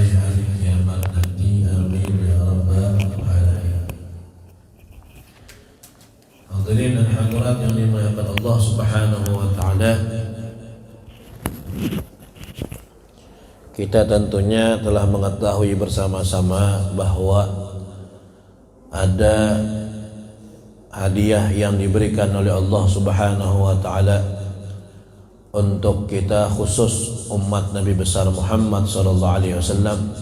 sampai hari kiamat nanti. Amin ya rabbal alamin. Hadirin dan hadirat yang dimuliakan Allah Subhanahu wa taala, kita tentunya telah mengetahui bersama-sama bahwa ada hadiah yang diberikan oleh Allah Subhanahu wa taala untuk kita, khusus umat Nabi besar Muhammad sallallahu alaihi wasallam,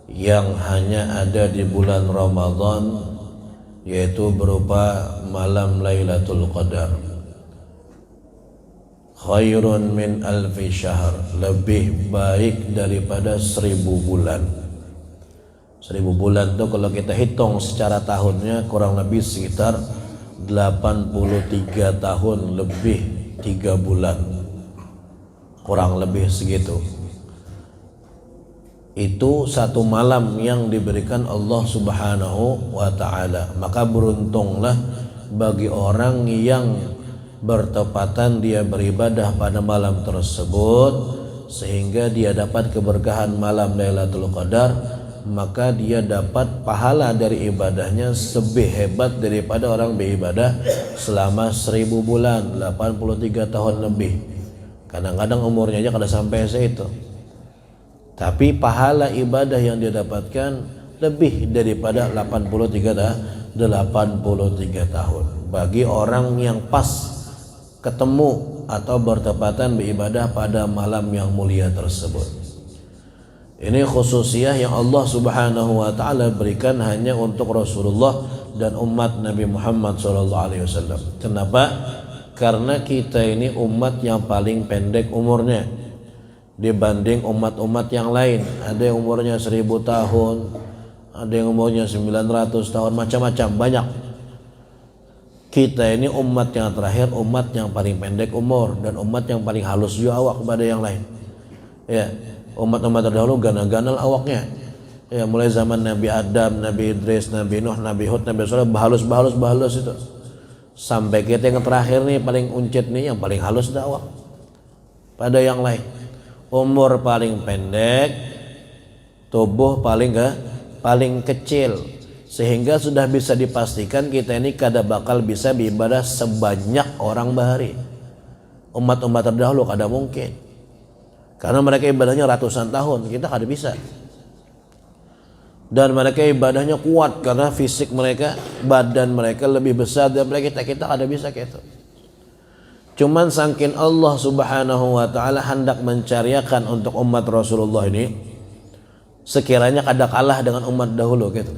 yang hanya ada di bulan Ramadan, yaitu berupa malam Lailatul Qadar. Khairun min alfi syahr, lebih baik daripada 1000 bulan. 1000 bulan itu kalau kita hitung secara tahunnya kurang lebih sekitar 83 tahun lebih 3 bulan, kurang lebih segitu. Itu satu malam yang diberikan Allah Subhanahu wa ta'ala. Maka beruntunglah bagi orang yang bertepatan dia beribadah pada malam tersebut, sehingga dia dapat keberkahan malam Lailatul Qadar. Maka dia dapat pahala dari ibadahnya lebih hebat daripada orang beribadah selama 1000 bulan, 83 tahun lebih. Kadang-kadang umurnya aja kada sampai segitu, tapi pahala ibadah yang dia dapatkan lebih daripada 83 tahun. Bagi orang yang pas ketemu atau bertepatan beribadah pada malam yang mulia tersebut. Ini khususiyah yang Allah Subhanahu wa ta'ala berikan hanya untuk Rasulullah dan umat Nabi Muhammad SAW. Kenapa? Karena kita ini umat yang paling pendek umurnya dibanding umat-umat yang lain. Ada yang umurnya 1000 tahun, ada yang umurnya 900 tahun, macam-macam, banyak. Kita ini umat yang terakhir, umat yang paling pendek umur, dan umat yang paling halus juga awak kepada yang lain. Ya, umat-umat terdahulu ganal-ganal awaknya. Ya, mulai zaman Nabi Adam, Nabi Idris, Nabi Nuh, Nabi Hud, Nabi Saleh, bahalus itu. Sampai kita yang terakhir nih, paling uncit nih, yang paling halus dah awak pada yang lain. Umur paling pendek, tubuh paling kecil, sehingga sudah bisa dipastikan kita ini kada bakal bisa beribadah sebanyak orang bahari. Umat-umat terdahulu kada mungkin, karena mereka ibadahnya ratusan tahun, kita kada bisa. Dan mereka ibadahnya kuat karena fisik mereka, badan mereka lebih besar daripada kita kada bisa gitu. Cuman saking Allah Subhanahu wa ta'ala hendak mencariakan untuk umat Rasulullah ini, sekiranya kada kalah dengan umat dahulu gitu.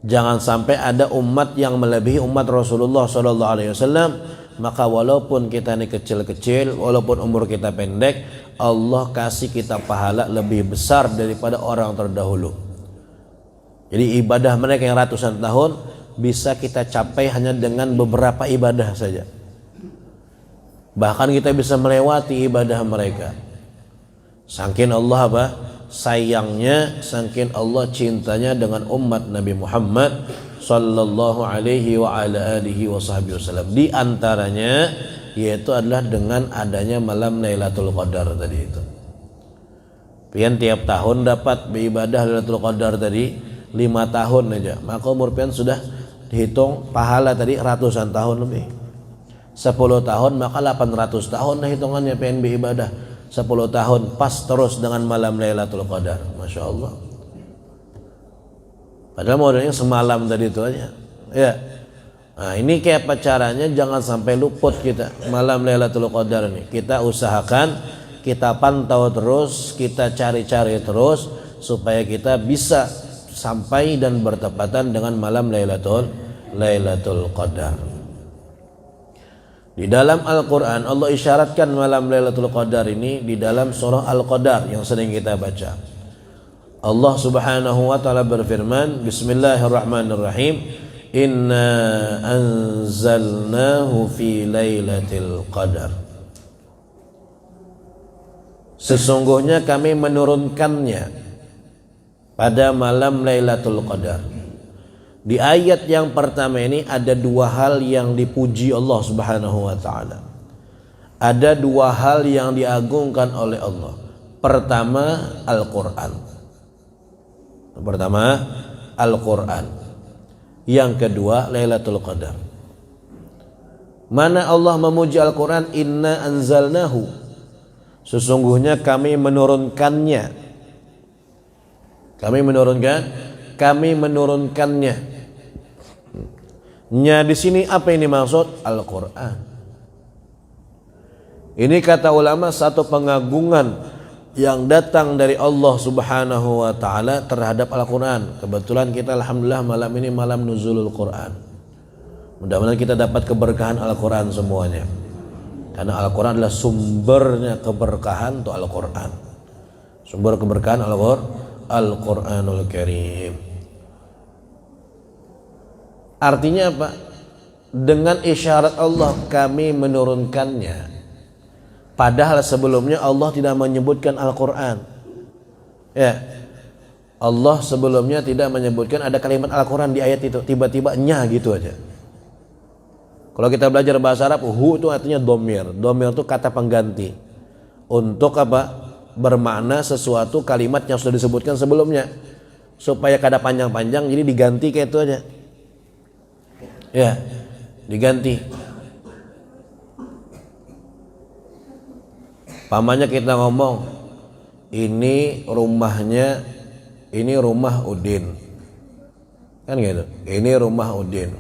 Jangan sampai ada umat yang melebihi umat Rasulullah SAW. Maka walaupun kita ini kecil-kecil, walaupun umur kita pendek, Allah kasih kita pahala lebih besar daripada orang terdahulu. Jadi ibadah mereka yang ratusan tahun bisa kita capai hanya dengan beberapa ibadah saja. Bahkan kita bisa melewati ibadah mereka. Saking Allah sayangnya, saking Allah cintanya dengan umat Nabi Muhammad sallallahu alaihi wa ala alihi wa sahbihi wasallam. Di antaranya yaitu adalah dengan adanya malam Lailatul Qadar tadi itu. Pian tiap tahun dapat beribadah Lailatul Qadar tadi 5 tahun aja, maka umur pian sudah dihitung pahala tadi ratusan tahun lebih. 10 tahun maka 800 tahun lah hitungannya pian beribadah. 10 tahun pas terus dengan malam Lailatul Qadar. Masya Allah. Padahal modalnya semalam tadi itu aja. Ya. Nah, ini kayak apa caranya jangan sampai luput kita malam Lailatul Qadar ini. Kita usahakan, kita pantau terus, kita cari-cari terus supaya kita bisa sampai dan bertepatan dengan malam Lailatul Qadar. Di dalam Al-Qur'an Allah isyaratkan malam Lailatul Qadar ini di dalam surah Al-Qadar yang sering kita baca. Allah Subhanahu wa ta'ala berfirman, Bismillahirrahmanirrahim, Inna anzalnahu fi lailatul qadar. Sesungguhnya kami menurunkannya pada malam Lailatul Qadar. Di ayat yang pertama ini ada 2 hal yang dipuji Allah Subhanahu wa ta'ala. Ada 2 hal yang diagungkan oleh Allah. Pertama, Al-Quran. Pertama, Al-Quran. Yang kedua, Lailatul Qadar. Mana Allah memuji Al-Quran? Inna anzalnahu, sesungguhnya kami menurunkannya. Kami menurunkannya. Nya di sini apa ini maksud? Al-Quran. Ini kata ulama satu pengagungan yang datang dari Allah Subhanahu wa taala terhadap Al-Quran. Kebetulan kita alhamdulillah malam ini malam nuzulul Quran. Mudah-mudahan kita dapat keberkahan Al-Quran semuanya. Karena Al-Quran adalah sumbernya keberkahan untuk Al-Quran. Sumber keberkahan Al-Quranul Karim. Artinya apa? Dengan isyarat Allah kami menurunkannya. Padahal sebelumnya Allah tidak menyebutkan Al-Quran. Ya, Allah sebelumnya tidak menyebutkan ada kalimat Al-Quran di ayat itu. Tiba-tiba nya gitu aja. Kalau kita belajar bahasa Arab, hu itu artinya domir. Domir itu kata pengganti untuk apa? Bermakna sesuatu kalimat yang sudah disebutkan sebelumnya, supaya kada panjang-panjang jadi diganti kayak itu aja. Ya, diganti. Pamannya kita ngomong, ini rumahnya, ini rumah Udin, kan gitu. Ini rumah Udin,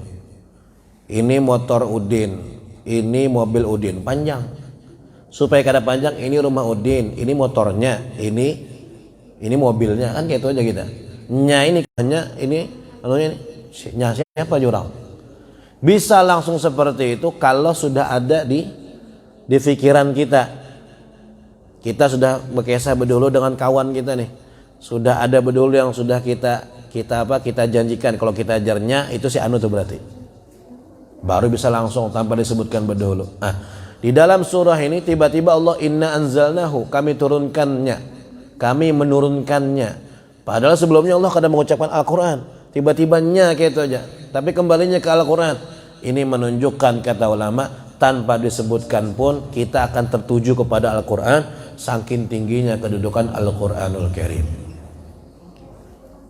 ini motor Udin, ini mobil Udin, panjang. Supaya kada panjang, ini rumah Udin, ini motornya, ini mobilnya, kan kayak itu aja kita. Nya ini hanya ini, anunya ini, nya siapa jurang? Bisa langsung seperti itu kalau sudah ada di pikiran kita. Kita sudah berkesah berdulu dengan kawan kita nih. Sudah ada berdulu yang sudah kita janjikan. Kalau kita ajarnya itu si anu tuh berarti. Baru bisa langsung tanpa disebutkan berdulu. Nah, di dalam surah ini tiba-tiba Allah inna anzalnahu, kami turunkannya. Kami menurunkannya. Padahal sebelumnya Allah kadang mengucapkan Al-Quran. Tiba-tiba nya kayak itu aja. Tapi kembalinya ke Al-Quran. Ini menunjukkan kata ulama, tanpa disebutkan pun kita akan tertuju kepada Al-Quran. Saking tingginya kedudukan Al-Quranul Karim.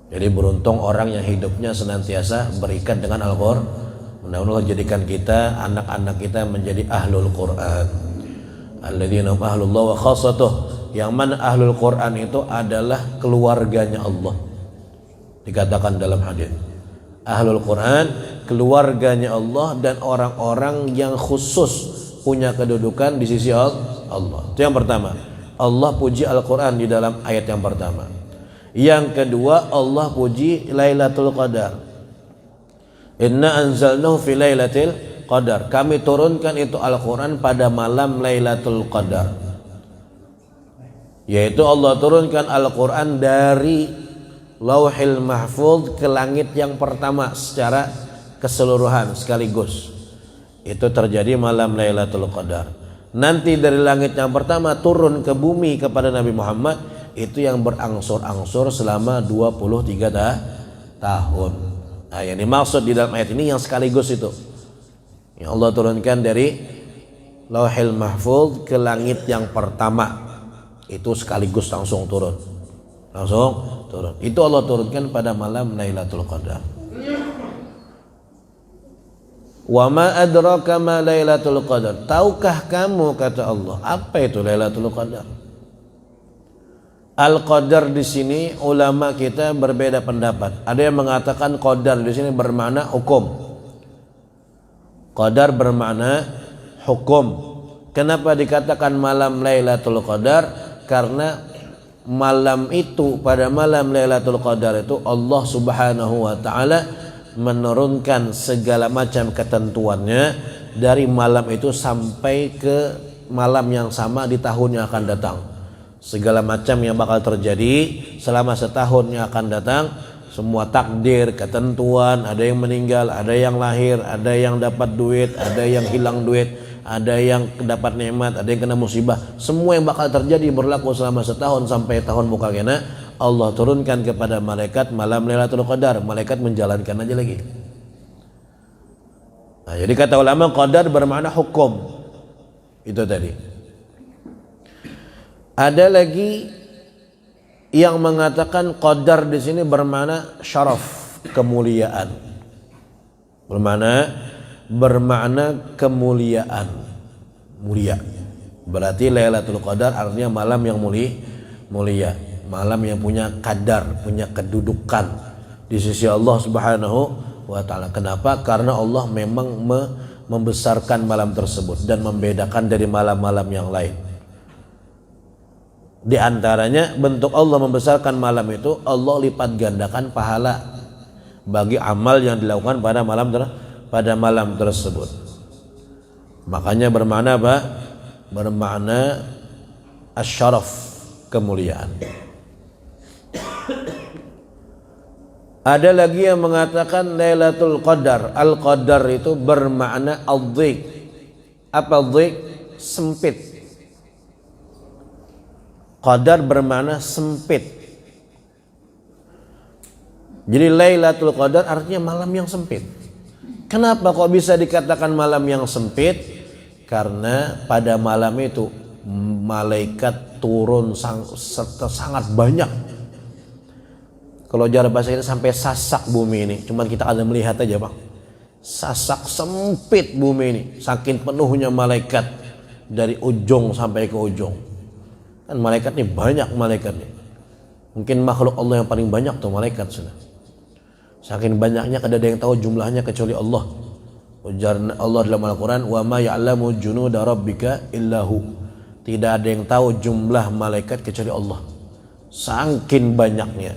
Jadi beruntung orang yang hidupnya senantiasa berikat dengan Al-Quran. Mudah-mudahan Allah jadikan kita, anak-anak kita menjadi ahlul Quran. Alladzina hum ahlullah wa khassatuh. Yang mana ahlul Quran itu adalah keluarganya Allah. Dikatakan dalam hadis. Ahlul Quran keluarganya Allah dan orang-orang yang khusus punya kedudukan di sisi Allah. Itu yang pertama. Allah puji Al-Quran di dalam ayat yang pertama. Yang kedua, Allah puji Lailatul Qadar. Inna anzalnahu fi Lailatul Qadar. Kami turunkan itu Al-Quran pada malam Lailatul Qadar. Yaitu Allah turunkan Al-Quran dari Lauhil Mahfuz ke langit yang pertama secara keseluruhan sekaligus. Itu terjadi malam Lailatul Qadar. Nanti dari langit yang pertama turun ke bumi kepada Nabi Muhammad, itu yang berangsur-angsur selama 23 tahun. Nah, yang dimaksud di dalam ayat ini yang sekaligus itu. Yang Allah turunkan dari Lauhil Mahfuz ke langit yang pertama. Itu sekaligus langsung turun. Itu Allah turunkan pada malam Lailatul Qadar. Wa ma adraka ma Lailatul Qadar. Tahukah kamu, kata Allah, apa itu Lailatul Qadar? Al-Qadar di sini ulama kita berbeda pendapat. Ada yang mengatakan qadar di sini bermakna hukum. Qadar bermakna hukum. Kenapa dikatakan malam Lailatul Qadar? Karena malam itu, pada malam Lailatul Qadar itu Allah Subhanahu wa taala menurunkan segala macam ketentuannya dari malam itu sampai ke malam yang sama di tahun yang akan datang. Segala macam yang bakal terjadi selama setahun yang akan datang, semua takdir, ketentuan, ada yang meninggal, ada yang lahir, ada yang dapat duit, ada yang hilang duit, ada yang dapat nikmat, ada yang kena musibah. Semua yang bakal terjadi berlaku selama setahun sampai tahun muka kena. Allah turunkan kepada malaikat malam Lailatul Qadar. Malaikat menjalankan aja lagi. Nah, jadi kata ulama qadar bermakna hukum. Itu tadi. Ada lagi yang mengatakan qadar di sini bermakna syaraf, kemuliaan. Bermakna kemuliaan, mulia. Berarti Lailatul Qadar artinya malam yang mulia, malam yang punya kadar, punya kedudukan di sisi Allah Subhanahu wa taala. Kenapa? Karena Allah memang membesarkan malam tersebut dan membedakan dari malam-malam yang lain. Di antaranya bentuk Allah membesarkan malam itu, Allah lipat gandakan pahala bagi amal yang dilakukan pada malam tersebut. Makanya bermakna apa? Bermakna asyaraf, kemuliaan. Ada lagi yang mengatakan Lailatul Qadar, Al-Qadar itu bermakna al-dhiq. Apa dhiq? Sempit. Qadar bermakna sempit. Jadi Lailatul Qadar artinya malam yang sempit. Kenapa kok bisa dikatakan malam yang sempit? Karena pada malam itu malaikat turun sangat banyak. Kalau jarak bahasa kita sampai sasak bumi ini, cuman kita ada melihat aja Bang. Sasak sempit bumi ini, saking penuhnya malaikat dari ujung sampai ke ujung. Kan malaikat ini banyak malaikat nih. Mungkin makhluk Allah yang paling banyak tuh malaikat sudah. Saking banyaknya kada ada yang tahu jumlahnya kecuali Allah. Ujar Allah dalam Al-Quran, wa ma ya'lamu junuda rabbika illahu. Tidak ada yang tahu jumlah malaikat kecuali Allah. Saking banyaknya.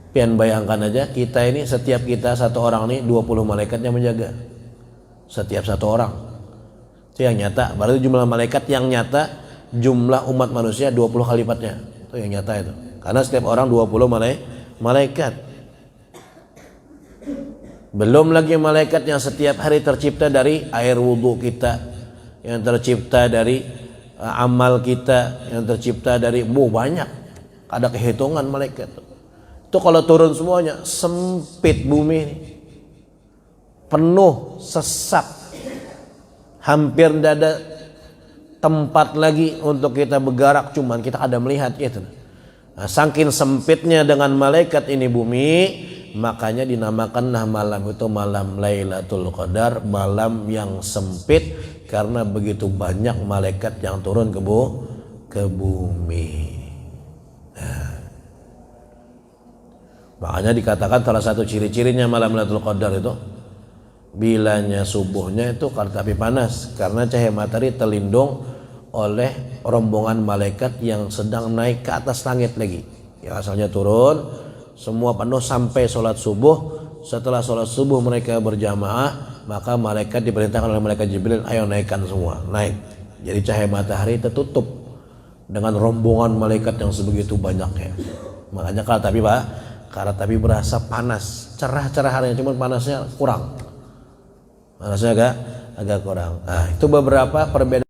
Pian bayangkan aja, kita ini setiap kita satu orang nih 20 malaikat yang menjaga. Setiap satu orang. Itu yang nyata. Berarti jumlah malaikat yang nyata, jumlah umat manusia 20 kali lipatnya. Itu yang nyata itu. Karena setiap orang 20 malaikat. Belum lagi malaikat yang setiap hari tercipta dari air wudhu kita, yang tercipta dari amal kita, yang tercipta dari banyak. Ada kehitungan malaikat. Itu kalau turun semuanya sempit bumi ini, penuh, sesak, hampir tidak ada tempat lagi untuk kita bergerak, cuman kita ada melihat itu. Nah, saking sempitnya dengan malaikat ini bumi, makanya dinamakanlah malam itu malam Lailatul Qadar, malam yang sempit karena begitu banyak malaikat yang turun ke bumi. Nah, makanya dikatakan salah satu ciri-cirinya malam Lailatul Qadar itu bilanya subuhnya itu tapi panas karena cahaya matahari terlindung oleh rombongan malaikat yang sedang naik ke atas langit lagi. Yang asalnya turun semua penuh sampai sholat subuh. Setelah sholat subuh mereka berjamaah, maka malaikat diperintahkan oleh malaikat Jibril, ayo naikkan semua, naik. Jadi cahaya matahari tertutup dengan rombongan malaikat yang sebegitu banyaknya. Makanya kalau tapi berasa panas, cerah-cerah harinya, cuma panasnya kurang. Panasnya agak kurang. Nah, itu beberapa perbedaan.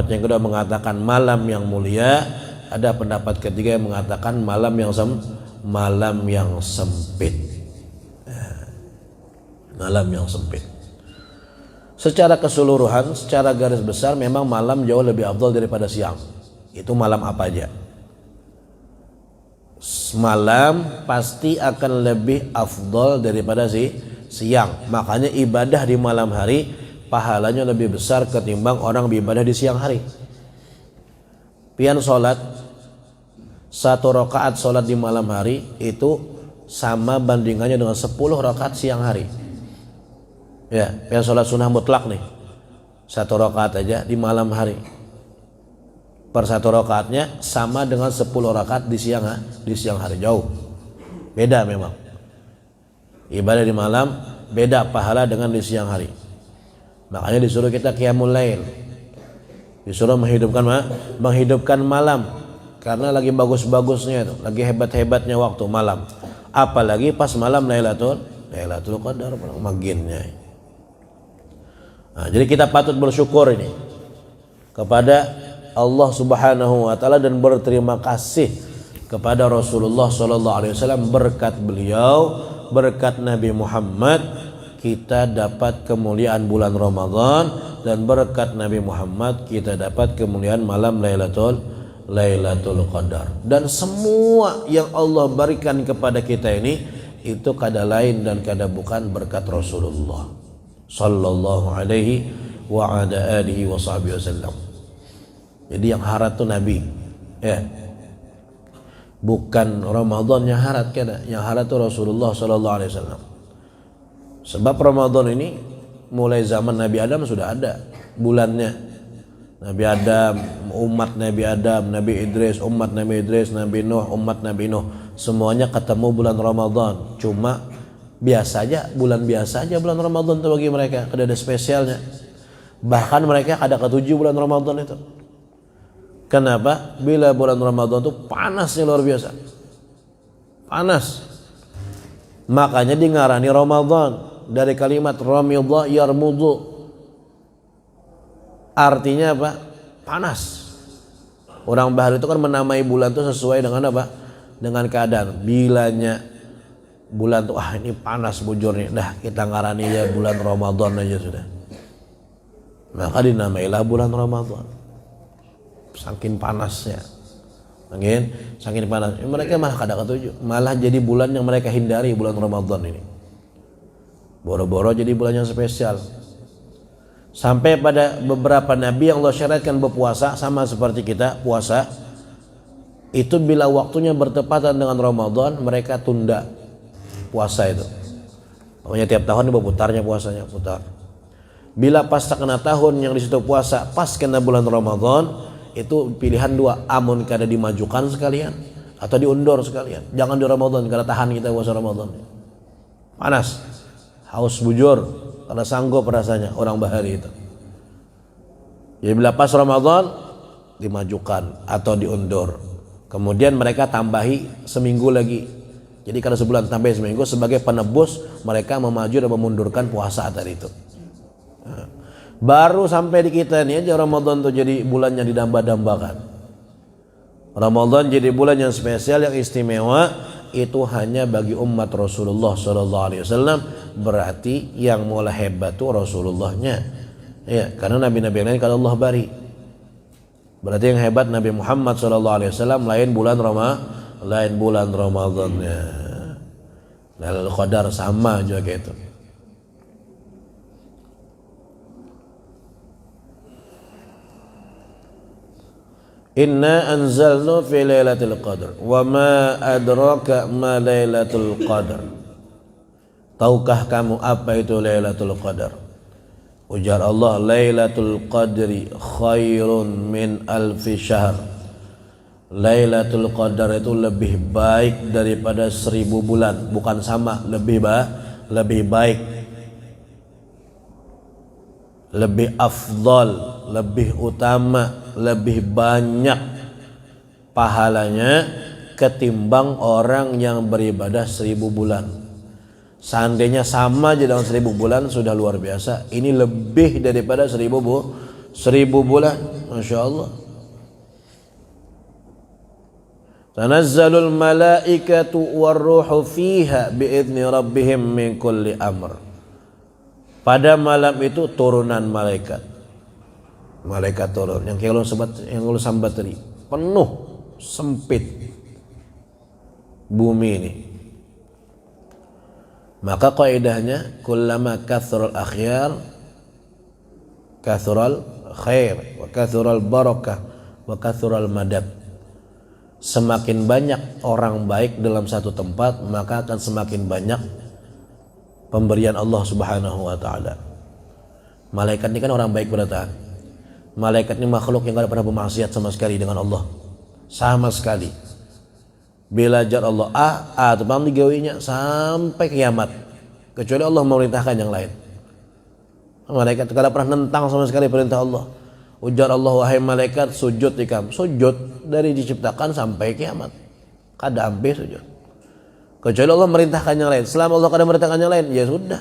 Yang kedua mengatakan malam yang mulia, ada pendapat ketiga yang mengatakan malam yang sempit. Malam yang sempit. Secara keseluruhan, secara garis besar memang malam jauh lebih afdal daripada siang. Itu malam apa aja? Malam pasti akan lebih afdal daripada siang. Makanya ibadah di malam hari pahalanya lebih besar ketimbang orang beribadah di siang hari. Pian sholat 1 rakaat sholat di malam hari itu sama bandingannya dengan 10 rakaat siang hari. Ya, pian sholat sunnah mutlak nih 1 rakaat aja di malam hari. Per 1 rakaatnya sama dengan 10 rakaat di siang hari. Jauh. Beda memang. Ibadah di malam beda pahala dengan di siang hari. Makanya disuruh kita qiyamul lail, disuruh menghidupkan malam, karena lagi bagus-bagusnya itu, lagi hebat-hebatnya waktu malam. Apalagi pas malam Lailatul Qadar maginnya. Nah, jadi kita patut bersyukur ini kepada Allah Subhanahu wa taala dan berterima kasih kepada Rasulullah sallallahu alaihi wasallam, berkat beliau, berkat Nabi Muhammad kita dapat kemuliaan bulan Ramadan, dan berkat Nabi Muhammad kita dapat kemuliaan malam Lailatul Qadar. Dan semua yang Allah berikan kepada kita ini itu kada lain dan kada bukan berkat Rasulullah sallallahu alaihi wa ala alihi wa sahbihi wasallam. Jadi yang harat itu Nabi, ya. Bukan Ramadan yang harat, kada. Yang harat itu Rasulullah sallallahu alaihi wasallam. Sebab Ramadan ini mulai zaman Nabi Adam sudah ada bulannya. Nabi Adam, umat Nabi Adam, Nabi Idris, umat Nabi Idris, Nabi Nuh, umat Nabi Nuh, semuanya ketemu bulan Ramadan. Cuma biasa aja, bulan biasa aja bulan Ramadan itu bagi mereka, kada ada spesialnya. Bahkan mereka ada ketujuh bulan Ramadan itu. Kenapa? Bila bulan Ramadan itu panasnya luar biasa. Panas. Makanya dingarani Ramadan dari kalimat Ramadhan yarmudhu. Artinya apa? Panas. Orang Bahari itu kan menamai bulan itu sesuai dengan apa? Dengan keadaan. Bilanya bulan itu ini panas bujurnya, dah kita ngarani ya bulan Ramadan aja sudah. Maka dinamailah bulan Ramadan. Saking panasnya. Saking panas. Mereka malah kada ketujuh. Malah jadi bulan yang mereka hindari, bulan Ramadan ini. Boro-boro jadi bulan yang spesial. Sampai pada beberapa nabi yang Allah syariatkan berpuasa, sama seperti kita puasa, itu bila waktunya bertepatan dengan Ramadan, mereka tunda puasa itu. Pokoknya tiap tahun berputarnya puasanya, putar. Bila pas kena tahun yang di situ puasa pas kena bulan Ramadan, itu pilihan dua, amun kada dimajukan sekalian atau diundur sekalian. Jangan di Ramadan, kada tahan kita puasa Ramadan. Panas, haus bujur, kada sanggup rasanya orang Bahari itu. Jadi bila pas Ramadan dimajukan atau diundur. Kemudian mereka tambahi seminggu lagi. Jadi kada sebulan, tambah seminggu sebagai penebus mereka memaju dan memundurkan puasa tadi itu. Baru sampai di kita ini aja Ramadan tuh jadi bulan yang didamba-dambakan. Ramadan jadi bulan yang spesial, yang istimewa, itu hanya bagi umat Rasulullah SAW. Berarti yang mulai hebat tuh Rasulullahnya, ya, karena nabi-nabi lain kalau Allah bari. Berarti yang hebat Nabi Muhammad SAW, lain bulan Ramadannya. Lailatul Qadar sama juga kayak itu. Inna anzalna fi lailatul qadar wa ma adraka ma lailatul qadar. Tahukah kamu apa itu Lailatul Qadar? Ujar Allah, Lailatul Qadri khairun min alfi syahr. Lailatul Qadar itu lebih baik daripada 1000 bulan. Bukan sama, lebih baik, lebih afdal, lebih utama, lebih banyak pahalanya ketimbang orang yang beribadah 1000 bulan. Seandainya sama aja dengan 1000 bulan sudah luar biasa. Ini lebih daripada 1000 bulan. Masya Allah. Tanazzalul malaikatu warruhu fiha biidzni rabbihim min kulli amr. Pada malam itu turunan malaikat. Malaikat turun. Yang kalau sambat tadi penuh sempit bumi ini. Maka kaidahnya kullama kathural akhyar kathural khair wa kathural barakah wa kathural madad. Semakin banyak orang baik dalam satu tempat, maka akan semakin banyak pemberian Allah Subhanahu wa taala. Malaikat ini kan orang baik berdataan. Malaikat ini makhluk yang tidak pernah bermaksiat sama sekali dengan Allah. Sama sekali. Bila ajar Allah A teman digawinya sampai kiamat, kecuali Allah memerintahkan yang lain. Malaikat tidak pernah nentang sama sekali perintah Allah. Ujar Allah, wahai malaikat sujud ikam, sujud dari diciptakan sampai kiamat, kada ampe sujud. Kecuali Allah merintahkan yang lain. Selama Allah kada merintahkan yang lain, ya sudah,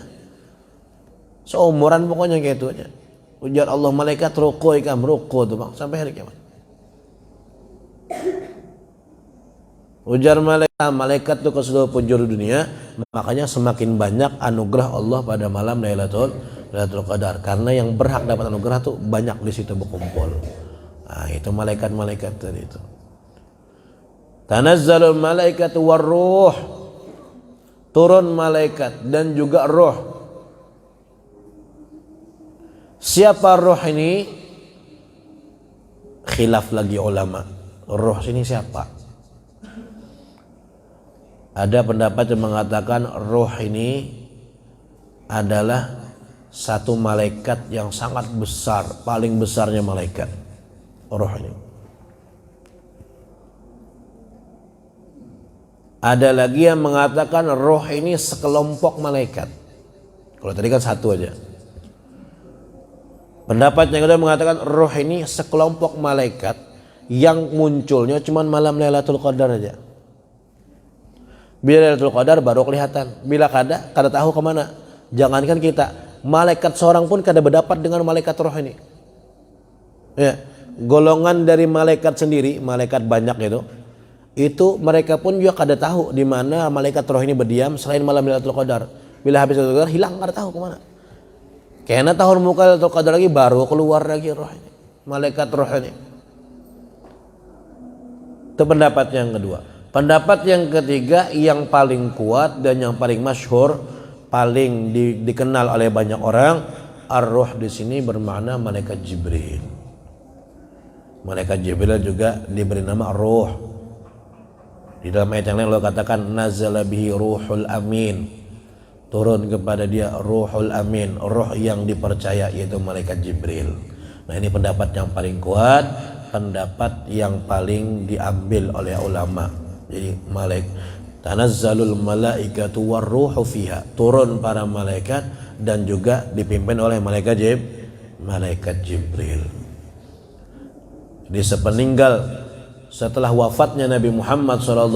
seumuran pokoknya kayak itu aja. Ujar Allah, malaikat ruku ikam, ruku tuh bang sampai hari kiamat. Ujar malaikat itu ke seluruh penjuru dunia, makanya semakin banyak anugerah Allah pada malam Lailatul Qadar, karena yang berhak dapat anugerah tuh banyak di situ berkumpul. Nah, itu malaikat-malaikat tadi itu. Tanazzalul malaikatu warruh, turun malaikat dan juga roh. Siapa roh ini? Khilaf lagi ulama. Roh sini siapa? Ada pendapat yang mengatakan roh ini adalah satu malaikat yang sangat besar, paling besarnya malaikat. Roh ini. Ada lagi yang mengatakan roh ini sekelompok malaikat. Kalau tadi kan satu aja. Pendapat yang kedua mengatakan roh ini sekelompok malaikat yang munculnya cuma malam Lailatul Qadar aja. Bila Lailatul Qadar baru kelihatan. Bila kada tahu kemana. Jangankan kita, malaikat seorang pun kada berdapat dengan malaikat roh ini. Ya, golongan dari malaikat sendiri, malaikat banyak itu mereka pun juga kada tahu di mana malaikat roh ini berdiam selain malam Lailatul Qadar. Bila habis Lailatul Qadar hilang, kada tahu kemana. Karena tahun muka Lailatul Qadar lagi baru keluar lagi roh ini, malaikat roh ini. Itu pendapat yang kedua. Pendapat yang ketiga yang paling kuat dan yang paling masyhur, paling dikenal oleh banyak orang, ar-ruh di sini bermakna malaikat Jibril. Malaikat Jibril juga diberi nama ruh. Di dalam ayat yang lain Allah katakan nazala bihi ruhul amin. Turun kepada dia ruhul amin, ruh yang dipercaya, yaitu malaikat Jibril. Nah, ini pendapat yang paling kuat, pendapat yang paling diambil oleh ulama. Jadi tanazzalul malaikatu warruhu fiha, turun para malaikat dan juga dipimpin oleh malaikat Jibril. Jadi setelah wafatnya Nabi Muhammad SAW,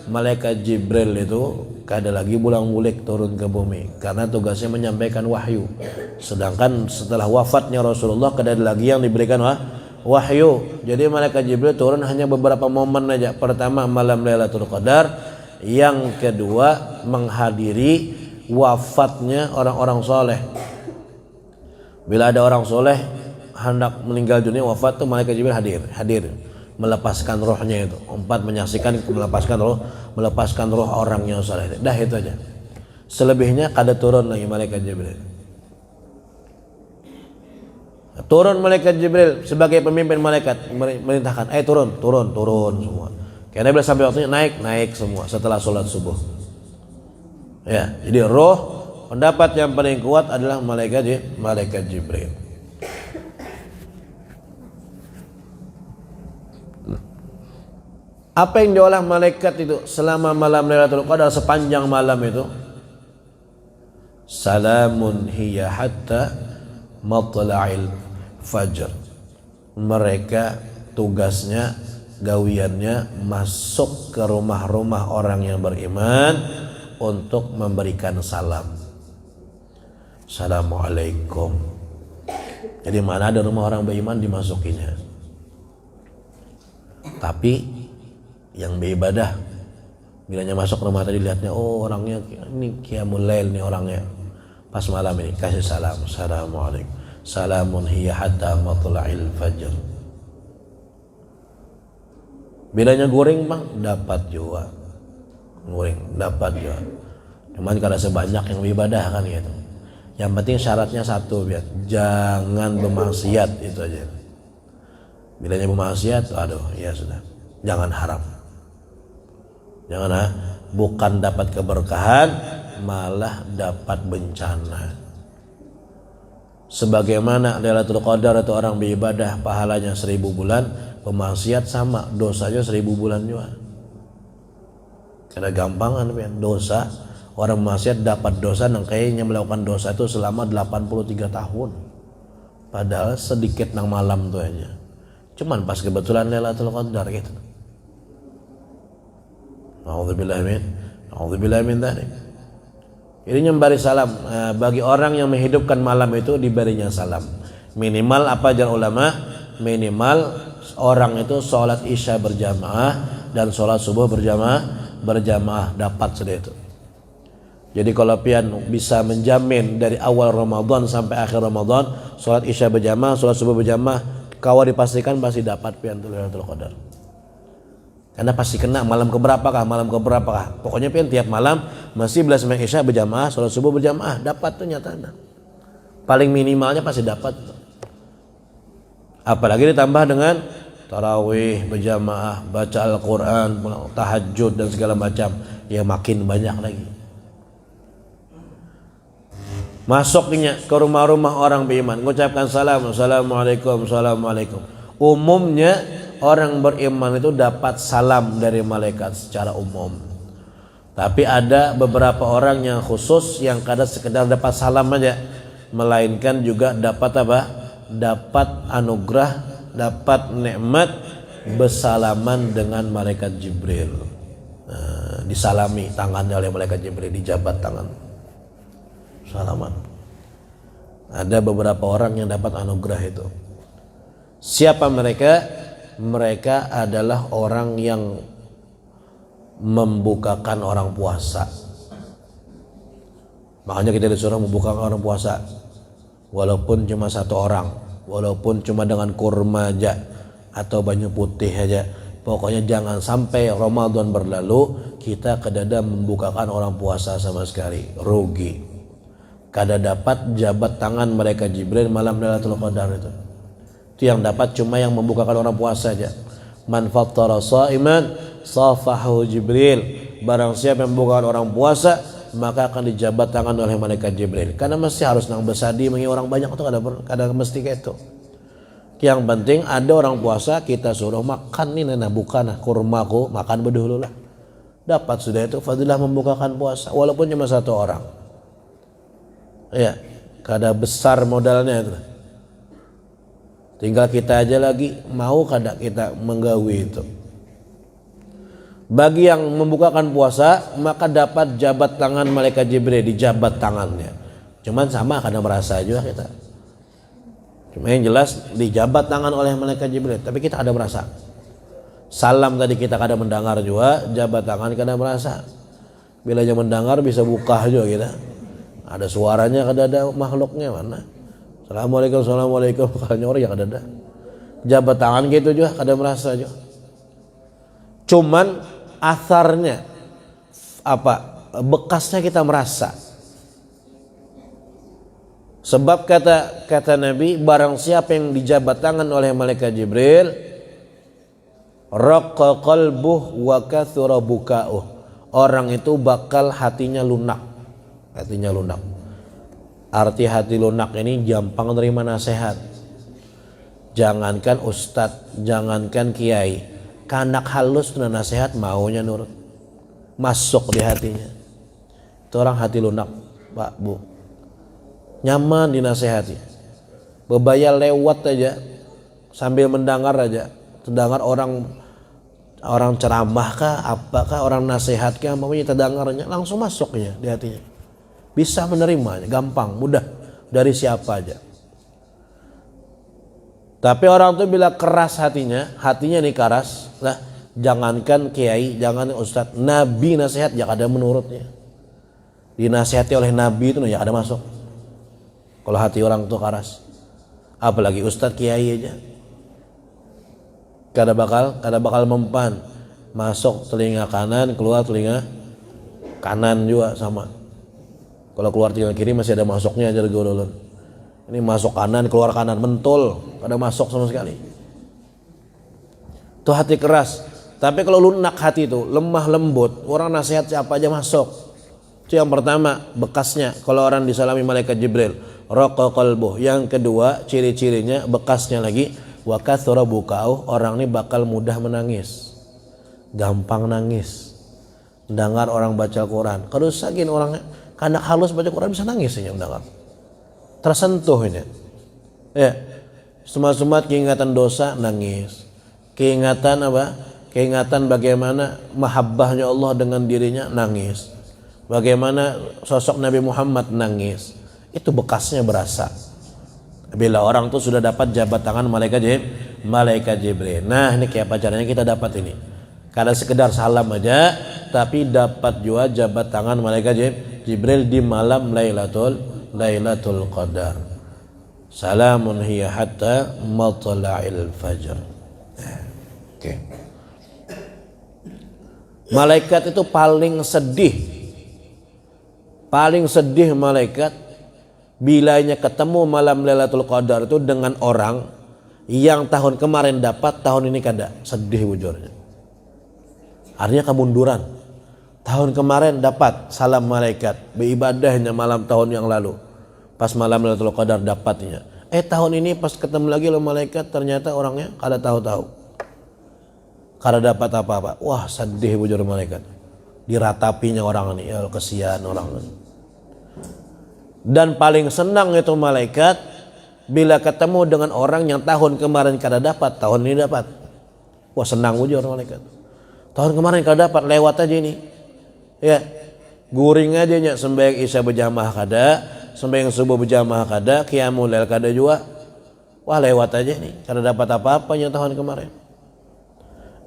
malaikat Jibril itu kada lagi bulang-bulik turun ke bumi karena tugasnya menyampaikan wahyu. Sedangkan setelah wafatnya Rasulullah kada ada lagi yang diberikan wahyu. Jadi malaikat Jibril turun hanya beberapa momen aja. Pertama malam Lailatul Qadar, yang kedua menghadiri wafatnya orang-orang soleh. Bila ada orang soleh hendak meninggal dunia, wafat tuh malaikat Jibril hadir melepaskan rohnya itu. 4 menyaksikan melepaskan roh orang yang soleh. Dah itu aja. Selebihnya kada turun lagi malaikat Jibril. Turun malaikat Jibril sebagai pemimpin malaikat, merintahkan, turun semua. Karena bila sampai waktunya naik semua setelah sholat subuh. Ya, jadi roh, pendapat yang paling kuat adalah malaikat Jibril. Apa yang diolah malaikat itu selama malam Lailatul Qadar, sepanjang malam itu? Salamun hiya hatta matla'il fajr. Mereka tugasnya, gawiannya masuk ke rumah-rumah orang yang beriman untuk memberikan salam. Assalamualaikum. Jadi mana ada rumah orang beriman dimasukinya. Tapi yang beribadah, bilanya masuk rumah tadi lihatnya, oh orangnya ini qiyamul lail nih orangnya. Pas malam ini kasih salam. Assalamualaikum. Salamun hiya hatta matla'il fajr. Bilanya goreng bang, dapat juga. Goreng, dapat juga. Cuman kalau sebanyak yang beribadah kan gitu. Yang penting syaratnya satu, biar jangan bermaksiat, itu aja. Bilanya bermaksiat, aduh ya sudah, jangan haram. Jangan bukan dapat keberkahan, malah dapat bencana. Sebagaimana Lailatul Qadar itu orang beribadah pahalanya 1000 bulan, pemaksiat sama dosanya 1000 bulan juga. Karena gampangan dosa, orang maksiat dapat dosa nang kayaknya melakukan dosa itu selama 83 tahun. Padahal sedikit nang malam tuh aja. Cuman pas kebetulan Lailatul Qadar gitu. A'udzubillahi min dzalik. Ini memberi salam. Bagi orang yang menghidupkan malam itu diberinya salam. Minimal apa ajar ulama? Minimal orang itu sholat isya berjamaah dan sholat subuh berjamaah dapat sudah itu. Jadi kalau pian bisa menjamin dari awal Ramadan sampai akhir Ramadan sholat isya berjamaah, sholat subuh berjamaah, kau dipastikan pasti dapat pian Lailatul Qadar. Karena pasti kena malam keberapakah, pokoknya pian tiap malam masih belas sembahyang isya berjamaah, sholat subuh berjamaah, dapat tuh nyatanya. Paling minimalnya pasti dapat. Apalagi ditambah dengan tarawih berjamaah, baca Al-Quran, tahajud dan segala macam, ya makin banyak lagi. Masuknya ke rumah-rumah orang beriman, mengucapkan salam, assalamualaikum, assalamualaikum. Umumnya orang beriman itu dapat salam dari malaikat secara umum. Tapi ada beberapa orang yang khusus yang kadang sekedar dapat salam aja, melainkan juga dapat apa? Dapat anugerah, dapat nikmat bersalaman dengan malaikat Jibril. Disalami tangannya oleh malaikat Jibril, dijabat tangan. Salaman. Ada beberapa orang yang dapat anugerah itu. Siapa mereka? Mereka adalah orang yang membukakan orang puasa. Makanya kita disuruh membukakan orang puasa, walaupun cuma satu orang, walaupun cuma dengan kurma aja atau banyu putih aja. Pokoknya jangan sampai Ramadan berlalu kita kedada membukakan orang puasa sama sekali, rugi. Kada dapat jabat tangan mereka Jibril malam Lailatul Qadar itu. Itu yang dapat cuma yang membukakan orang puasa aja. Man fattara sha'iman safahu Jibril. Barang siapa yang membukakan orang puasa maka akan dijabat tangan oleh malaikat Jibril. Karena mesti harus nang besadi mengi orang banyak itu kada mesti kayak itu. Yang penting ada orang puasa kita suruh makan nih nana bukan kurmaku makan bedulu lah. Dapat sudah itu fadilah membukakan puasa walaupun cuma satu orang. Ya, kada besar modalnya itu. Tinggal kita aja lagi mau kada kita menggawi itu. Bagi yang membukakan puasa maka dapat jabat tangan malaikat Jibril, dijabat tangannya. Cuman sama kada merasa juga kita. Cuma yang jelas dijabat tangan oleh malaikat Jibril, tapi kita ada merasa. Salam tadi kita kada mendengar juga, jabat tangan kada merasa. Bila aja mendengar bisa buka juga kita. Ada suaranya kada ada makhluknya mana. Assalamualaikum, assalamualaikum. Kalau orang yang ada. Jabat tangan gitu juga kada merasa juga. Cuman asarnya apa? Bekasnya kita merasa. Sebab kata Nabi, barang siapa yang dijabat tangan oleh malaikat Jibril, raqqa qalbuh wa kathura buka'uh. Orang itu bakal hatinya lunak. Hatinya lunak. Arti hati lunak ini gampang nerima nasihat. Jangankan ustadz, jangankan kiai, kanak halus kena nasihat maunya nurut. Masuk di hatinya. Itu orang hati lunak, Pak, Bu. Nyaman dinasehati. Bebaya lewat aja sambil mendengar aja. Terdengar orang ceramah kah, apakah orang nasihat kah, maunya terdengarnya langsung masuknya di hatinya. Bisa menerimanya, gampang, mudah dari siapa aja. Tapi orang itu bila keras hatinya nih keras, lah jangankan kiai, jangan ustadz, nabi nasihat ya ada menurutnya. Dinasihati oleh nabi itu ya ada masuk. Kalau hati orang itu keras, apalagi ustadz kiai aja, kada bakal mempan. Masuk telinga kanan, keluar telinga kanan juga sama. Kalau keluar telinga kiri masih ada masuknya aja gololon. Ini masuk kanan, keluar kanan, mentul, kada masuk sama sekali. Itu hati keras. Tapi kalau lunak hati itu, lemah lembut, orang nasihat siapa aja masuk. Itu yang pertama, bekasnya. Kalau orang disalami malaikat Jibril, raqqa qalbuh. Yang kedua, ciri-cirinya, bekasnya lagi, wa kathura buka'uh. Orang ini bakal mudah menangis, gampang nangis. Dengar orang baca Quran, kalau saking orangnya karena halus baca Quran bisa nangis ya mendengar. Tersentuh ini. Ya. Semat-semat keingatan dosa nangis. Keingatan apa? Keingatan bagaimana mahabbahnya Allah dengan dirinya nangis. Bagaimana sosok Nabi Muhammad nangis. Itu bekasnya berasa. Bila orang tuh sudah dapat jabat tangan malaikat Jibril. Nah, ini kayak apa caranya kita dapat ini? Kada sekedar salam aja, tapi dapat juga jabat tangan malaikat Jibril di malam Lailatul Qadar. Salamun hiya hatta matla'il fajr. Oke. Malaikat itu paling sedih malaikat bilanya ketemu malam Lailatul Qadar itu dengan orang yang tahun kemarin dapat, tahun ini kada. Sedih bujurnya. Artinya kemunduran. Tahun kemarin dapat salam malaikat, beribadahnya malam tahun yang lalu. Pas malam Lailatul Qadar dapatnya. Tahun ini pas ketemu lagi lo malaikat ternyata orangnya kada tahu-tahu. Kada dapat apa-apa. Wah, sedih bujur malaikat. Diratapinya orang ini, ya kesian orang ini. Dan paling senang itu malaikat bila ketemu dengan orang yang tahun kemarin kada dapat, tahun ini dapat. Wah, senang bujur malaikat. Tahun kemarin kada dapat, lewat aja ini. Ya, guring aja nya sembahyang isya berjamaah kada, sembahyang subuh berjamaah kada, qiyamul lail kada juga. Wah, lewat aja nih, kada dapat apa-apanya tahun kemarin.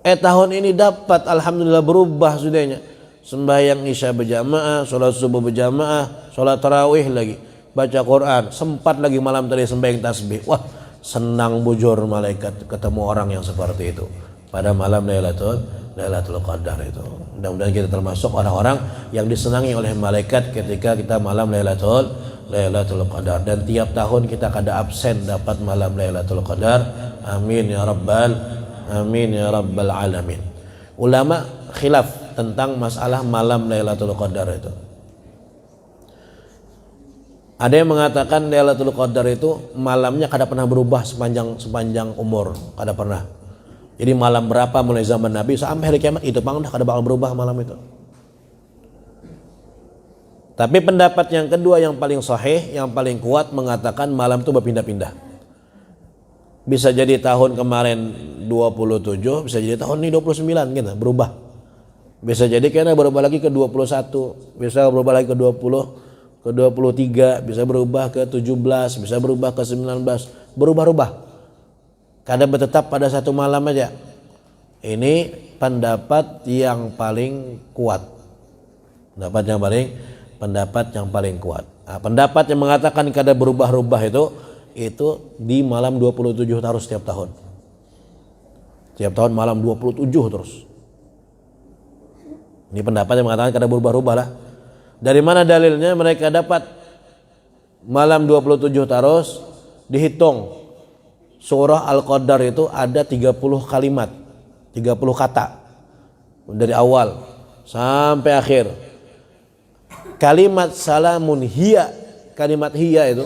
Tahun ini dapat, alhamdulillah berubah sudahnya. Sembahyang isya berjamaah, sholat subuh berjamaah, sholat tarawih lagi, baca Quran, sempat lagi malam tadi sembahyang tasbih. Wah, senang bujur malaikat ketemu orang yang seperti itu pada malam Lailatul Qadar itu. Mudah-mudahan kita termasuk orang-orang yang disenangi oleh malaikat ketika kita malam Lailatul Qadar. Dan tiap tahun kita kada absen dapat malam Lailatul Qadar. Amin ya rabbal alamin. Ulama khilaf tentang masalah malam Lailatul Qadar itu. Ada yang mengatakan Lailatul Qadar itu malamnya kada pernah berubah sepanjang umur, kada pernah. Jadi malam berapa mulai zaman Nabi sampai hari kiamat itu dah kada bakal berubah malam itu. Tapi pendapat yang kedua yang paling sahih, yang paling kuat mengatakan malam itu berpindah-pindah. Bisa jadi tahun kemarin 27, bisa jadi tahun ini 29 gitu, berubah. Bisa jadi kena berubah lagi ke 21, bisa berubah lagi ke 20, ke 23, bisa berubah ke 17, bisa berubah ke 19, berubah-ubah. Kadang bertetap pada satu malam aja. Ini pendapat yang paling kuat. Pendapat yang paling kuat. Nah, pendapat yang mengatakan kada berubah-ubah itu di malam 27 terus setiap tahun. Setiap tahun malam 27 terus. Ini pendapat yang mengatakan kada berubah-ubah lah. Dari mana dalilnya mereka dapat malam 27 terus dihitung. Surah Al-Qadar itu ada 30 kalimat, 30 kata dari awal sampai akhir. Kalimat salamun hiya, kalimat hiya itu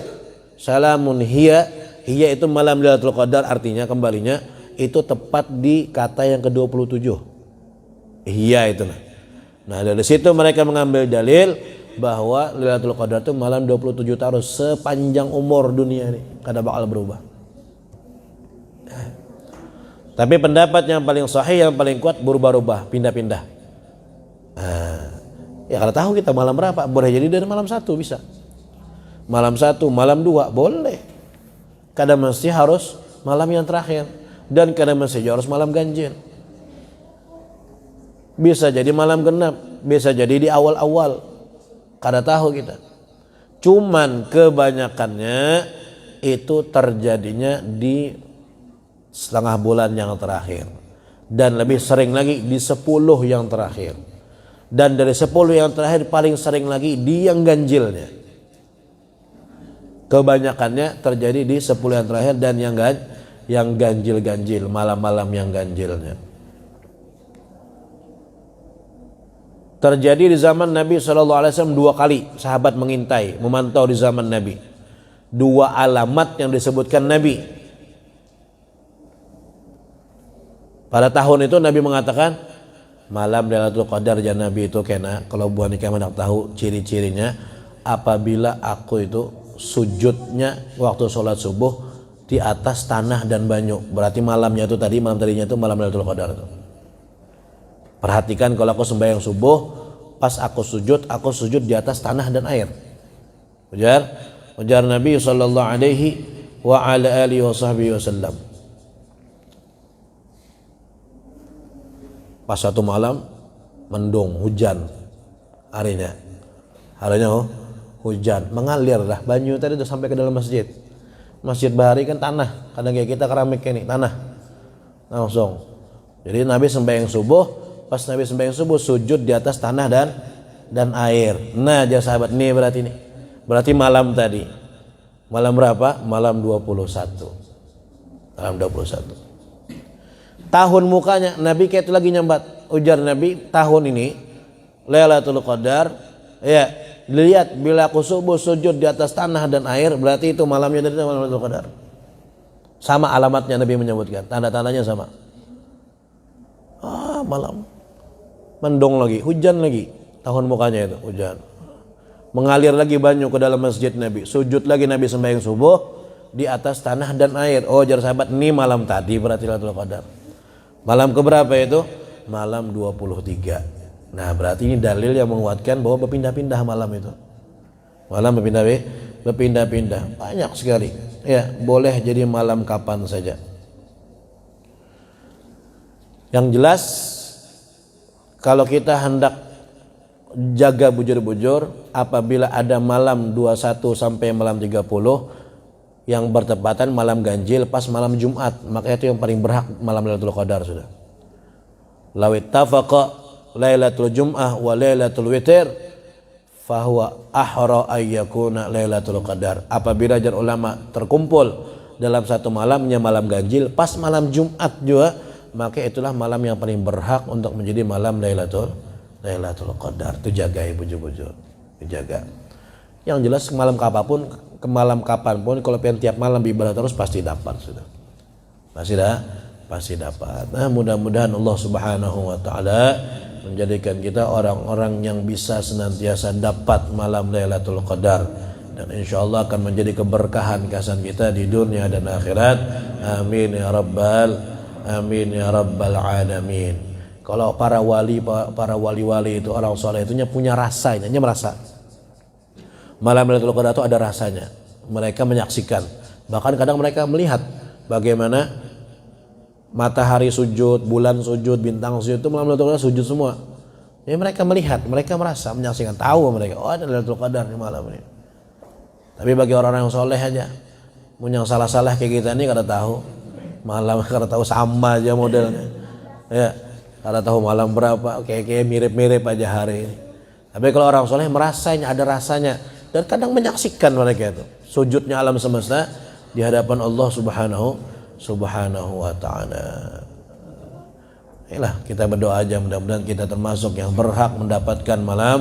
salamun hiya itu malam Lailatul Qadar, artinya kembalinya itu tepat di kata yang ke-27. Hiya itu. Nah, dari situ mereka mengambil dalil bahwa Lailatul Qadar itu malam 27 terus sepanjang umur dunia ini, kada bakal berubah. Tapi pendapat yang paling sahih, yang paling kuat berubah-ubah, pindah-pindah. Ya kalau tahu kita malam berapa, boleh jadi dari malam 1 bisa. Malam 1, malam 2 boleh. Kadang mesti harus malam yang terakhir, dan kadang mesti harus malam ganjil. Bisa jadi malam genap, bisa jadi di awal-awal. Kada tahu kita. Cuman kebanyakannya itu terjadinya di setengah bulan yang terakhir, dan lebih sering lagi di 10 yang terakhir, dan dari 10 yang terakhir paling sering lagi di yang ganjilnya. Kebanyakannya terjadi di 10 yang terakhir dan yang ganjil-ganjil, malam-malam yang ganjilnya. Terjadi di zaman Nabi SAW 2 kali sahabat mengintai, memantau di zaman Nabi. 2 alamat yang disebutkan Nabi. Pada tahun itu Nabi mengatakan malam Lailatul Qadar ya Nabi itu kena, kalau buah nikah hendak tahu ciri-cirinya, apabila aku itu sujudnya waktu sholat subuh di atas tanah dan banyu. Berarti malamnya itu tadi, malam tadinya itu malam Lailatul Qadar itu. Perhatikan kalau aku sembahyang subuh, pas aku sujud di atas tanah dan air. Ujar Nabi sallallahu alaihi wa ala alihi wasallam. Pas satu malam mendung, hujan harinya hujan, mengalir lah banyu tadi tuh sampai ke dalam masjid. Masjid Bahari kan tanah, kadang kayak kita keramik ini tanah langsung. Jadi Nabi sembahyang subuh, pas Nabi sembahyang subuh sujud di atas tanah dan air. Nah, ya sahabat, nih berarti malam tadi. Malam berapa? Malam 21. Malam 21. Tahun mukanya Nabi kayak itu lagi nyambat. Ujar Nabi, tahun ini Lailatul Qadar, ya, lihat bila aku subuh sujud di atas tanah dan air, berarti itu malamnya dari malam Lailatul Qadar. Sama alamatnya Nabi menyebutkan, tanda-tandanya sama. Malam mendung lagi, hujan lagi, tahun mukanya itu hujan. Mengalir lagi banyu ke dalam masjid Nabi. Sujud lagi Nabi sembahyang subuh di atas tanah dan air. Oh, jar sahabat, ini malam tadi berarti Lailatul Qadar. Malam keberapa itu? Malam 23. Nah, berarti ini dalil yang menguatkan bahwa berpindah-pindah malam itu. Malam berpindah-pindah. Banyak sekali. Ya, boleh jadi malam kapan saja. Yang jelas, kalau kita hendak jaga bujur-bujur, apabila ada malam 21 sampai malam 30 yang bertepatan malam ganjil pas malam Jumat, maka itu yang paling berhak malam Lailatul Qadar sudah. Law ittafaqa Lailatul Jum'ah wa Lailatul Witir fahuwa ahra ayyakuna Lailatul Qadar. Apabila jar ulama terkumpul dalam satu malamnya malam ganjil pas malam Jumat juga, maka itulah malam yang paling berhak untuk menjadi malam Lailatul Qadar. Itu jaga ibu bujur, dijaga. Yang jelas malam kapanpun kalau pengen tiap malam ibadah terus pasti dapat sudah. Pasti dapat. Nah, mudah-mudahan Allah Subhanahu wa taala menjadikan kita orang-orang yang bisa senantiasa dapat malam Lailatul Qadar, dan insyaallah akan menjadi keberkahan kesan kita di dunia dan akhirat. Amin ya rabbal alamin. Kalau para wali itu, orang soleh itu punya rasanya, merasa malam Lailatul Qadar itu ada rasanya. Mereka menyaksikan, bahkan kadang mereka melihat bagaimana matahari sujud, bulan sujud, bintang sujud, itu malam Lailatul Qadar sujud semua. Jadi mereka melihat, mereka merasa, menyaksikan, tahu mereka, oh ada Lailatul Qadar di malam ini. Tapi bagi orang-orang yang soleh aja, yang salah-salah kayak kita ini kada tahu malam, kada tahu sama aja modelnya. Ya, kada tahu malam berapa, kayak mirip-mirip aja hari ini. Tapi kalau orang soleh merasanya, ada rasanya, dan kadang menyaksikan mereka itu sujudnya alam semesta di hadapan Allah Subhanahu wa ta'ala. Inilah, kita berdoa aja mudah-mudahan kita termasuk yang berhak mendapatkan malam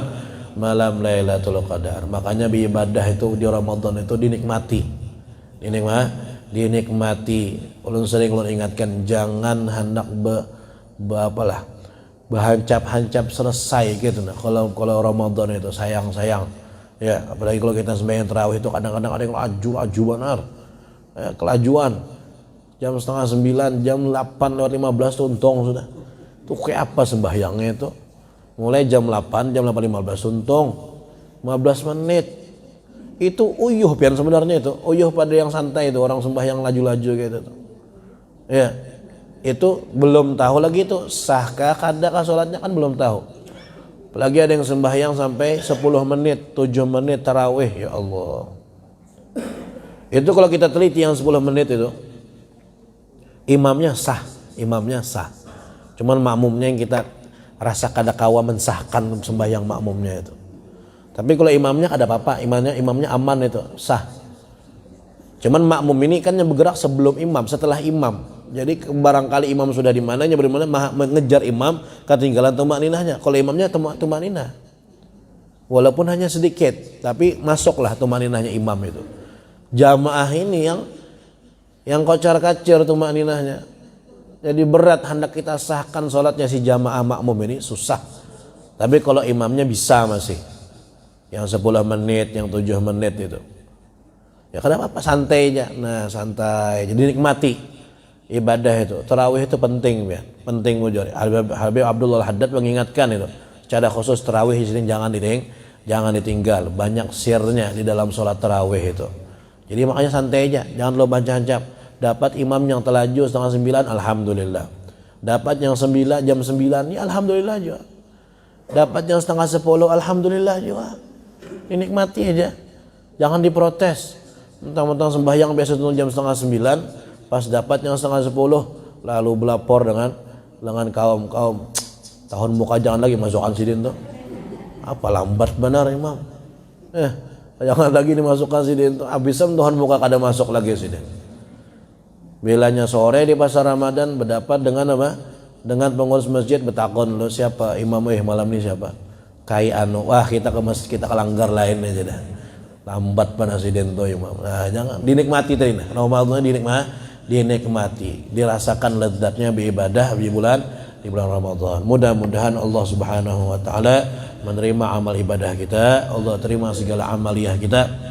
Lailatul Qadar. Makanya beribadah itu di Ramadan itu dinikmati. Ulun sering ingatkan, jangan hendak berhancap-hancap selesai gitu nah. Kalau Ramadan itu sayang. Ya, apalagi kalau kita sembahyang tarawih itu kadang-kadang ada yang laju benar. Ya, kelajuan. Jam 8:30, jam 8:15 tuh untung sudah. Itu kayak apa sembahyangnya itu? Mulai jam 8, jam 8:15 untung 15 menit. Itu uyuh pian sebenarnya itu. Uyuh pada yang santai itu, orang sembahyang laju-laju gitu tuh. Ya. Itu belum tahu lagi itu sahkah kadakah salatnya, kan belum tahu. Apalagi ada yang sembahyang sampai 10 menit, 7 menit tarawih, ya Allah. Itu kalau kita teliti yang 10 menit itu imamnya sah. Cuman makmumnya yang kita rasa kada kawa mensahkan sembahyang makmumnya itu. Tapi kalau imamnya kada apa-apa, imamnya aman itu, sah. Cuman makmum ini kan yang bergerak sebelum imam, setelah imam. Jadi barangkali imam sudah di mananya, bagaimana mengejar imam, ketinggalan tumakninahnya. Kalau imamnya tumakninah, walaupun hanya sedikit, tapi masuklah tumakninahnya imam itu. Jamaah ini yang kocar-kacir tumakninahnya. Jadi berat hendak kita sahkan sholatnya si jamaah makmum ini, susah. Tapi kalau imamnya bisa masih, yang 10 menit, yang 7 menit itu, ya kenapa santai aja. Nah, santai, jadi nikmati ibadah itu. Tarawih itu penting ya, penting mujur. Habib Abdullah Al-Haddad mengingatkan itu secara khusus, tarawih di sini jangan ditinggal. Banyak sirnya di dalam sholat tarawih itu. Jadi makanya santai aja, jangan lo baca hancap. Dapat imam yang telaju 8:30, alhamdulillah. Dapat yang 9 jam 9 ya alhamdulillah juga. Dapat yang setengah 10 alhamdulillah juga. Dinikmati aja. Jangan diprotes. Mentang-mentang sembahyang biasa tuh jam setengah 9, pas dapat yang setengah 10 lalu belapor dengan kaum tahun muka jangan lagi masukkan sidin tuh. Apa lambat benar imam. Jangan lagi dimasukkan sidin tuh. Habisam Tuhan muka kada masuk lagi sidin. Bilanya sore di pasar Ramadan berdapat dengan apa? Dengan pengurus masjid betakon lo siapa imam malam ini siapa? Kai anu wah kita ke masjid kita ke langgar lain aja dah. Lambat pada sidin tuh imam. Nah, jangan dinikmati tadi nah. Ramadan dinikmati, dirasakan lezatnya beribadah di bulan Ramadan. Mudah-mudahan Allah Subhanahu wa taala menerima amal ibadah kita, Allah terima segala amaliyah kita.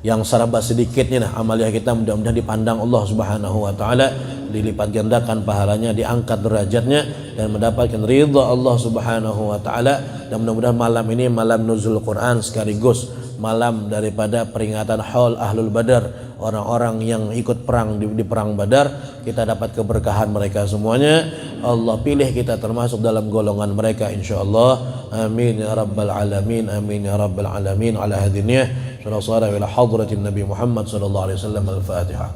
Yang serba sedikitnya nah amaliyah kita mudah-mudahan dipandang Allah Subhanahu wa taala, dilipat gandakan pahalanya, diangkat derajatnya dan mendapatkan ridha Allah Subhanahu wa taala. Dan mudah-mudahan malam ini malam nuzul Quran sekaligus malam daripada peringatan haul ahlul badar, orang-orang yang ikut perang di perang Badar. Kita dapat keberkahan mereka semuanya. Allah pilih kita termasuk dalam golongan mereka insyaallah. Amin ya rabbal alamin. Amin ya rabbal alamin. Ala hadiniyah sallallahu ila hadratin Nabi Muhammad sallallahu alaihi wasallam. Al-Fatihah.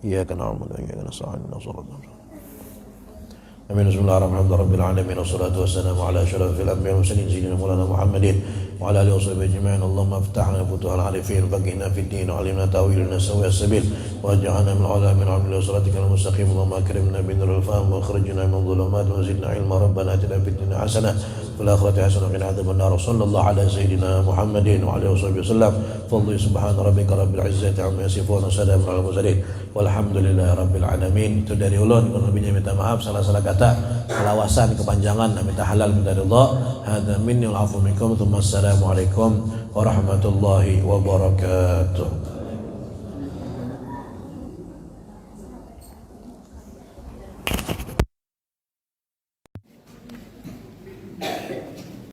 Iyyaka na'budu wa iyyaka nasta'in. Amin. Bismillahirrahmanirrahim. Rabbil alamin wassalatu wassalamu ala asyrafil anbiya'i wal mursalin sayyidina Maulana Muhammadin wa ala alihi washabihi ajma'in. Allahumma iftahna futuhal arifin faqihna fid din wa 'allimna ta'wilana sawi as-sabil waj'alna min ulamin 'amil siratikal mustaqim. Allahumma akrimna bi nuril fahm wa akhrijna min dhulumat wa zidna 'ilma. Rabbana atina fid dunya hasanah wa fil akhirati hasanah wa qina adzaban nar. Sallallahu ala sayyidina Muhammadin wa alihi washabihi wasallam. Fadli subhana rabbika rabbil izzati 'amma yasifun wa salamun 'alal mursalin walhamdulillahi rabbil alamin. Itu dari ulun, kurang lebihnya minta maaf salah-salah kata, kelawasan, kepanjangan, minta halal, minta ridha. Hadza minni wal 'afwu minkum. Assalamualaikum warahmatullahi wabarakatuh.